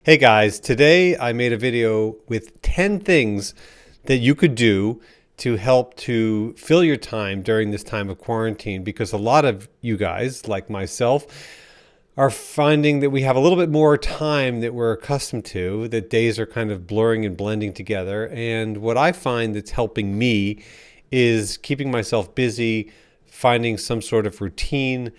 Hey guys, today I made a video with 10 things that you could do to help to fill your time during this time of quarantine, because a lot of you guys, like myself, are finding that we have a little bit more time that we're accustomed to, that days are kind of blurring and blending together. And what I find that's helping me is keeping myself busy, finding some sort of routine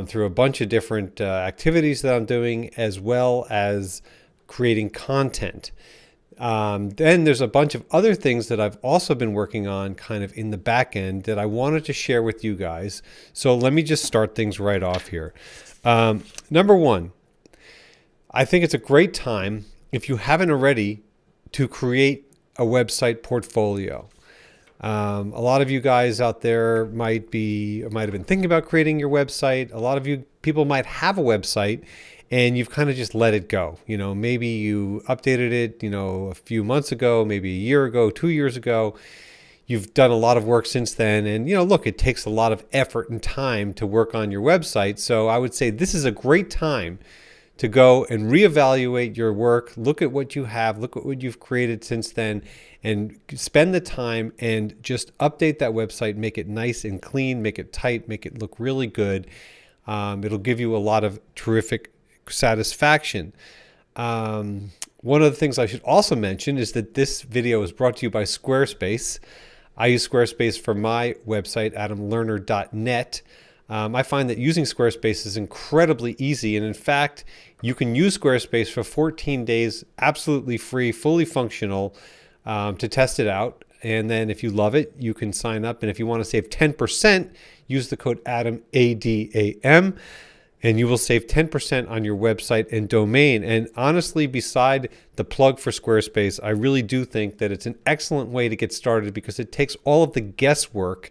through a bunch of different activities that I'm doing, as well as creating content. Then there's a bunch of other things that I've also been working on kind of in the back end that I wanted to share with you guys. So let me just start things right off here. Number one, I think it's a great time, if you haven't already, to create a website portfolio. A lot of you guys out there might have been thinking about creating your website. A lot of you people might have a website and you've kind of just let it go. Maybe you updated it, a few months ago, maybe a year ago, 2 years ago. You've done a lot of work since then. And, look, it takes a lot of effort and time to work on your website. So I would say this is a great time to go and reevaluate your work, look at what you have, look at what you've created since then, and spend the time and just update that website, make it nice and clean, make it tight, make it look really good. It'll give you a lot of terrific satisfaction. One of the things I should also mention is that this video is brought to you by Squarespace. I use Squarespace for my website, adamlerner.net. I find that using Squarespace is incredibly easy. And in fact, you can use Squarespace for 14 days, absolutely free, fully functional, to test it out. And then if you love it, you can sign up. And if you want to save 10%, use the code ADAM, ADAM, and you will save 10% on your website and domain. And honestly, beside the plug for Squarespace, I really do think that it's an excellent way to get started, because it takes all of the guesswork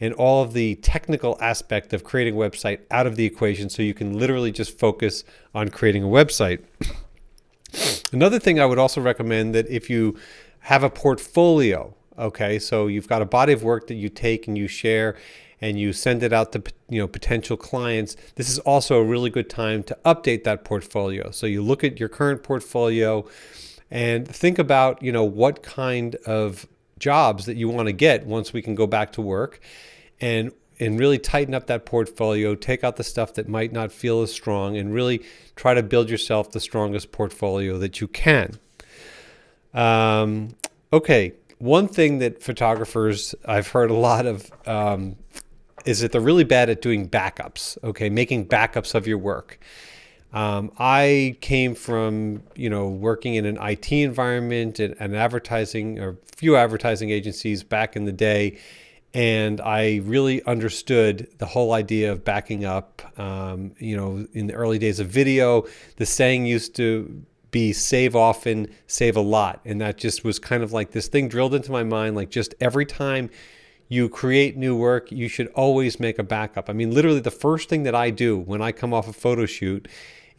and all of the technical aspect of creating a website out of the equation, so you can literally just focus on creating a website. Another thing I would also recommend, that if you have a portfolio, okay, so you've got a body of work that you take and you share and you send it out to potential clients, this is also a really good time to update that portfolio. So you look at your current portfolio and think about what kind of jobs that you want to get once we can go back to work, and really tighten up that portfolio, take out the stuff that might not feel as strong, and really try to build yourself the strongest portfolio that you can. Okay, one thing that photographers, I've heard a lot of, is that they're really bad at doing backups, okay, making backups of your work. I came from, working in an IT environment and advertising, or a few advertising agencies back in the day. And I really understood the whole idea of backing up. In the early days of video, the saying used to be save often, save a lot. And that just was kind of like this thing drilled into my mind, like just every time you create new work, you should always make a backup. I mean, literally the first thing that I do when I come off a photo shoot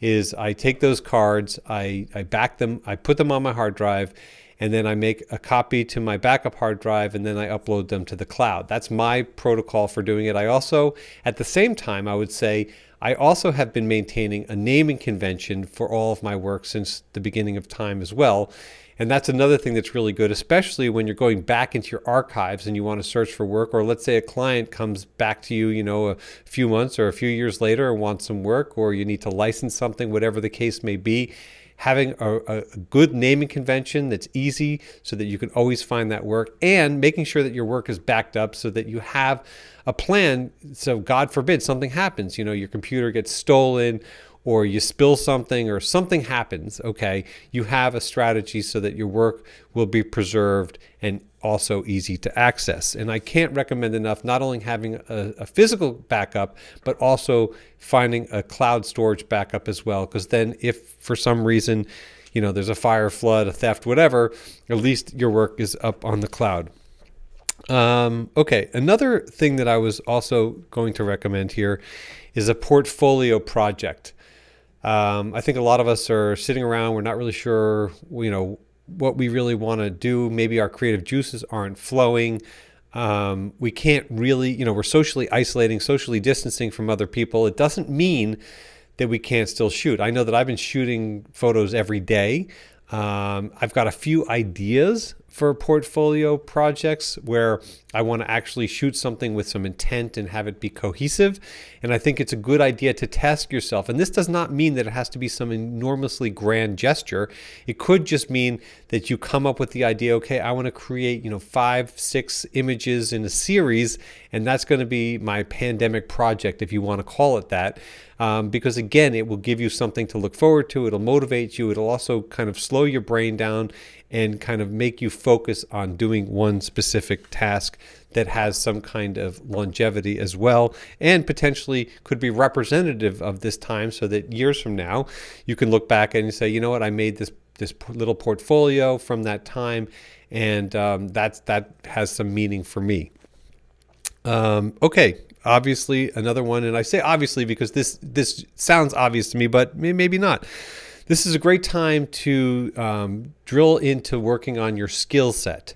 is I take those cards, I back them, I put them on my hard drive, and then I make a copy to my backup hard drive, and then I upload them to the cloud. That's my protocol for doing it. I also, at the same time, I would say, I also have been maintaining a naming convention for all of my work since the beginning of time as well. And that's another thing that's really good, especially when you're going back into your archives and you want to search for work, or let's say a client comes back to you, a few months or a few years later and wants some work, or you need to license something, whatever the case may be. Having a good naming convention that's easy so that you can always find that work, and making sure that your work is backed up so that you have a plan. So God forbid something happens, your computer gets stolen, or you spill something, or something happens, okay, you have a strategy so that your work will be preserved and also easy to access. And I can't recommend enough not only having a physical backup, but also finding a cloud storage backup as well, because then if for some reason, there's a fire, flood, a theft, whatever, at least your work is up on the cloud. Okay, another thing that I was also going to recommend here is a portfolio project. I think a lot of us are sitting around, we're not really sure, what we really want to do. Maybe our creative juices aren't flowing. We can't really, we're socially isolating, socially distancing from other people. It doesn't mean that we can't still shoot. I know that I've been shooting photos every day. I've got a few ideas for portfolio projects where I want to actually shoot something with some intent and have it be cohesive. And I think it's a good idea to task yourself. And this does not mean that it has to be some enormously grand gesture. It could just mean that you come up with the idea, okay, I want to create, 5, 6 images in a series, and that's going to be my pandemic project, if you want to call it that. Because again, it will give you something to look forward to. It'll motivate you. It'll also kind of slow your brain down and kind of make you focus on doing one specific task that has some kind of longevity as well, and potentially could be representative of this time, so that years from now you can look back and say, you know what, I made this little portfolio from that time, and that has some meaning for me. Okay. Obviously, another one, and I say obviously because this sounds obvious to me, but maybe not. This is a great time to drill into working on your skill set,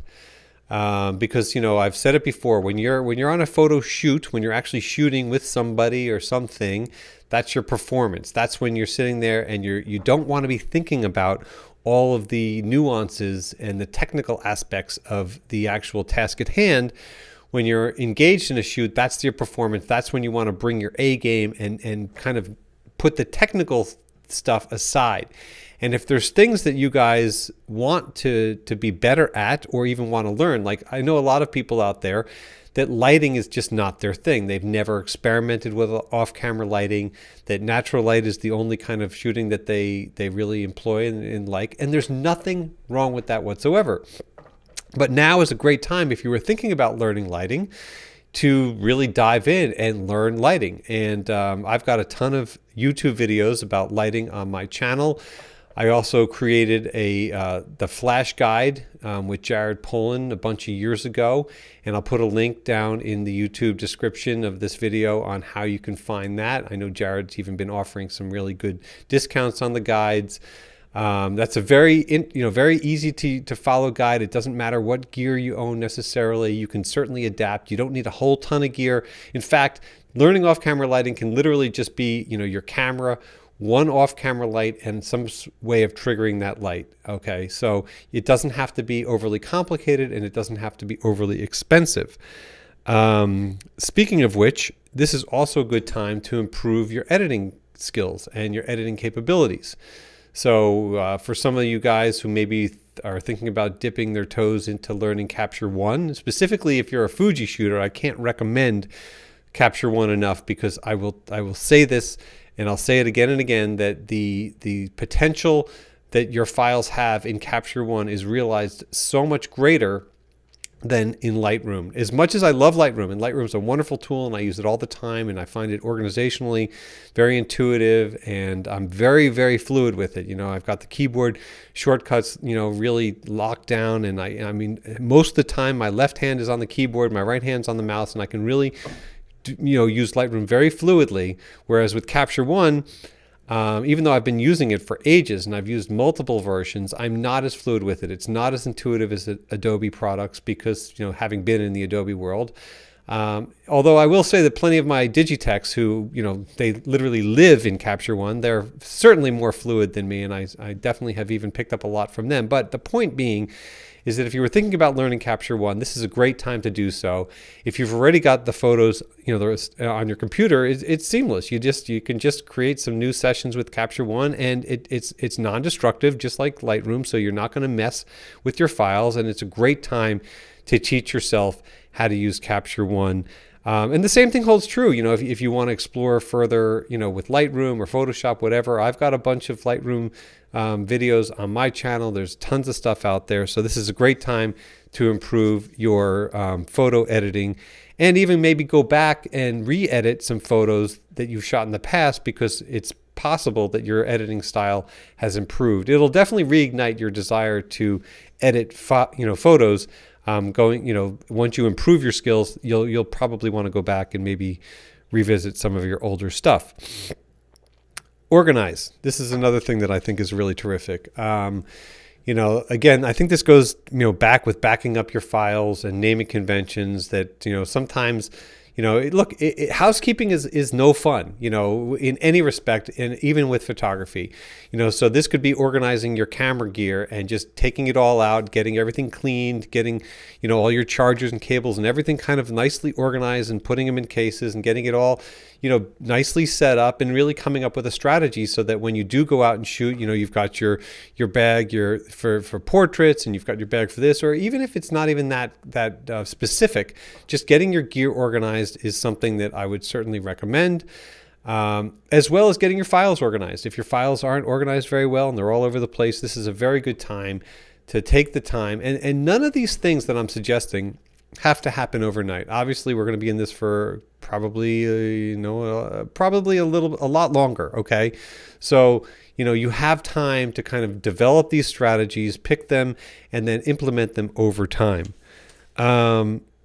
because I've said it before. When you're on a photo shoot, when you're actually shooting with somebody or something, that's your performance. That's when you're sitting there and you don't want to be thinking about all of the nuances and the technical aspects of the actual task at hand. When you're engaged in a shoot, that's your performance. That's when you want to bring your A game and kind of put the technical stuff aside. And if there's things that you guys want to be better at, or even want to learn, like I know a lot of people out there that lighting is just not their thing. They've never experimented with off-camera lighting, that natural light is the only kind of shooting that they really employ and like. And there's nothing wrong with that whatsoever. But now is a great time, if you were thinking about learning lighting, to really dive in and learn lighting. And I've got a ton of YouTube videos about lighting on my channel. I also created the flash guide with Jared Polin a bunch of years ago, and I'll put a link down in the YouTube description of this video on how you can find that. I know Jared's even been offering some really good discounts on the guides. That's a very easy to follow guide. It doesn't matter what gear you own necessarily. You can certainly adapt. You don't need a whole ton of gear. In fact, learning off-camera lighting can literally just be, your camera, one off-camera light, and some way of triggering that light. Okay, so it doesn't have to be overly complicated, and it doesn't have to be overly expensive. Speaking of which, this is also a good time to improve your editing skills and your editing capabilities. So for some of you guys who maybe are thinking about dipping their toes into learning Capture One, specifically if you're a Fuji shooter, I can't recommend Capture One enough, because I will say this, and I'll say it again and again, that the potential that your files have in Capture One is realized so much greater than in Lightroom. As much as I love Lightroom, and Lightroom is a wonderful tool and I use it all the time, and I find it organizationally very intuitive, and I'm very, very fluid with it. I've got the keyboard shortcuts, really locked down, and I mean, most of the time my left hand is on the keyboard, my right hand's on the mouse, and I can really, use Lightroom very fluidly. Whereas with Capture One, even though I've been using it for ages and I've used multiple versions, I'm not as fluid with it. It's not as intuitive as Adobe products, because, having been in the Adobe world. Although I will say that plenty of my Digitechs who, they literally live in Capture One, they're certainly more fluid than me, and I definitely have even picked up a lot from them. But the point being is that if you were thinking about learning Capture One, this is a great time to do so. If you've already got the photos, on your computer, it's seamless. You can just create some new sessions with Capture One, and it's non-destructive, just like Lightroom. So you're not going to mess with your files, and it's a great time to teach yourself how to use Capture One. And the same thing holds true, if you want to explore further, with Lightroom or Photoshop, whatever. I've got a bunch of Lightroom videos on my channel. There's tons of stuff out there. So this is a great time to improve your photo editing, and even maybe go back and re-edit some photos that you've shot in the past, because it's possible that your editing style has improved. It'll definitely reignite your desire to edit photos. Once you improve your skills, you'll probably want to go back and maybe revisit some of your older stuff. Organize. This is another thing that I think is really terrific. Again, I think this goes, back with backing up your files and naming conventions that, sometimes, look, housekeeping is no fun, in any respect, and even with photography, so this could be organizing your camera gear and just taking it all out, getting everything cleaned, getting, all your chargers and cables and everything kind of nicely organized and putting them in cases and getting it all, nicely set up, and really coming up with a strategy so that when you do go out and shoot, you've got your bag, for portraits, and you've got your bag for this, or even if it's not even that specific, just getting your gear organized is something that I would certainly recommend. As well as getting your files organized. If your files aren't organized very well and they're all over the place, this is a very good time to take the time. And none of these things that I'm suggesting have to happen overnight. Obviously, we're going to be in this for probably a lot longer. Okay. So, you have time to kind of develop these strategies, pick them, and then implement them over time.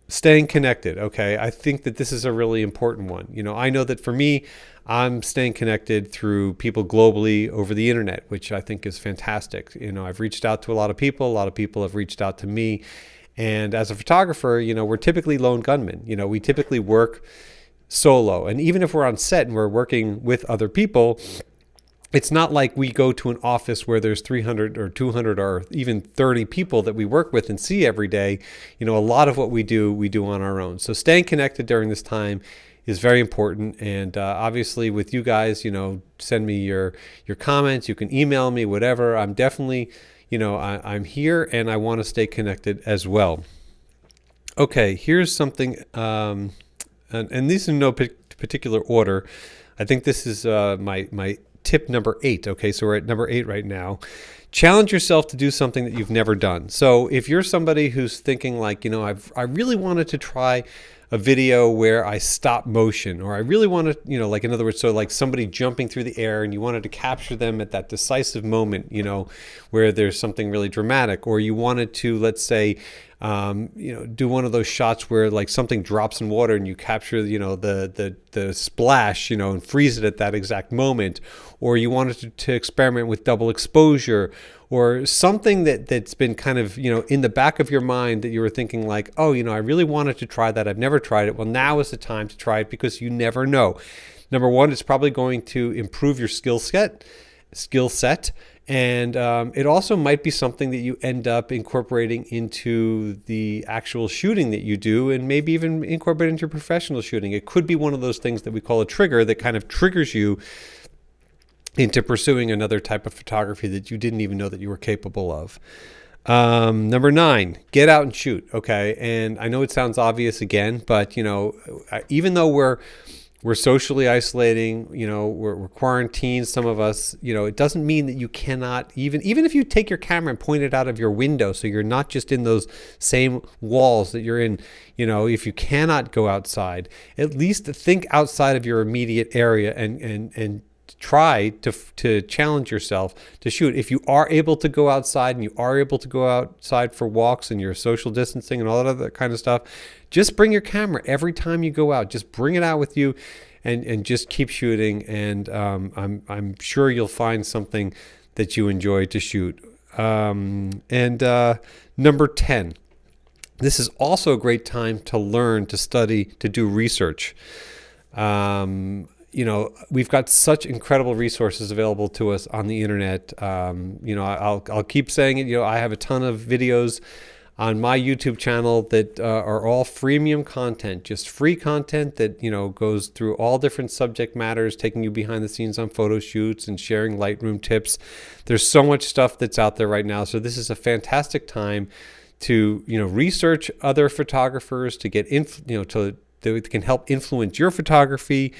Staying connected. Okay. I think that this is a really important one. I know that for me, I'm staying connected through people globally over the internet, which I think is fantastic. I've reached out to a lot of people have reached out to me. And as a photographer, we're typically lone gunmen. We typically work solo. And even if we're on set and we're working with other people, it's not like we go to an office where there's 300 or 200 or even 30 people that we work with and see every day. A lot of what we do on our own. So staying connected during this time is very important. And obviously with you guys, send me your comments. You can email me, whatever. I'm definitely, I'm here and I want to stay connected as well. Okay, here's something, and these are in no particular order. I think this is my tip number 8. Okay, so we're at number 8 right now. Challenge yourself to do something that you've never done. So if you're somebody who's thinking like, I really wanted to try a video where I stop motion, or I really want to, like, in other words, so like somebody jumping through the air and you wanted to capture them at that decisive moment, where there's something really dramatic, or you wanted to, let's say, do one of those shots where like something drops in water and you capture, the splash, and freeze it at that exact moment, or you wanted to experiment with double exposure, or something that's been kind of, in the back of your mind that you were thinking like, oh, I really wanted to try that. I've never tried it. Well, now is the time to try it, because you never know. Number one, it's probably going to improve your skill set. And it also might be something that you end up incorporating into the actual shooting that you do, and maybe even incorporate into your professional shooting. It could be one of those things that we call a trigger that kind of triggers you into pursuing another type of photography that you didn't even know that you were capable of. Number 9, get out and shoot. Okay. And I know it sounds obvious again, but even though we're socially isolating, we're quarantined, some of us, it doesn't mean that you cannot, even if you take your camera and point it out of your window, so you're not just in those same walls that you're in, if you cannot go outside, at least think outside of your immediate area and try to challenge yourself to shoot. If you are able to go outside and you are able to go outside for walks and your social distancing and all that other kind of stuff, just bring your camera every time you go out. Just bring it out with you and just keep shooting. And I'm sure you'll find something that you enjoy to shoot. Number 10, this is also a great time to learn, to study, to do research. We've got such incredible resources available to us on the internet. I'll keep saying it. I have a ton of videos on my YouTube channel that are all freemium content, just free content that, goes through all different subject matters, taking you behind the scenes on photo shoots and sharing Lightroom tips. There's so much stuff that's out there right now. So this is a fantastic time to, research other photographers, to get that can help influence your photography.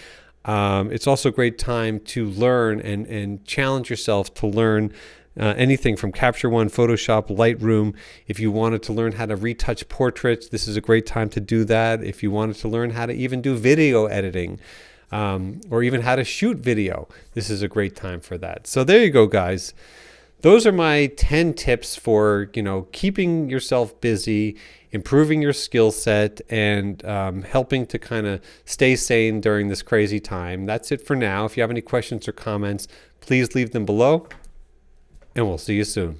It's also a great time to learn and challenge yourself to learn anything from Capture One, Photoshop, Lightroom. If you wanted to learn how to retouch portraits, this is a great time to do that. If you wanted to learn how to even do video editing, or even how to shoot video, this is a great time for that. So there you go, guys. Those are my 10 tips for, keeping yourself busy, improving your skill set, and helping to kind of stay sane during this crazy time. That's it for now. If you have any questions or comments, please leave them below, and we'll see you soon.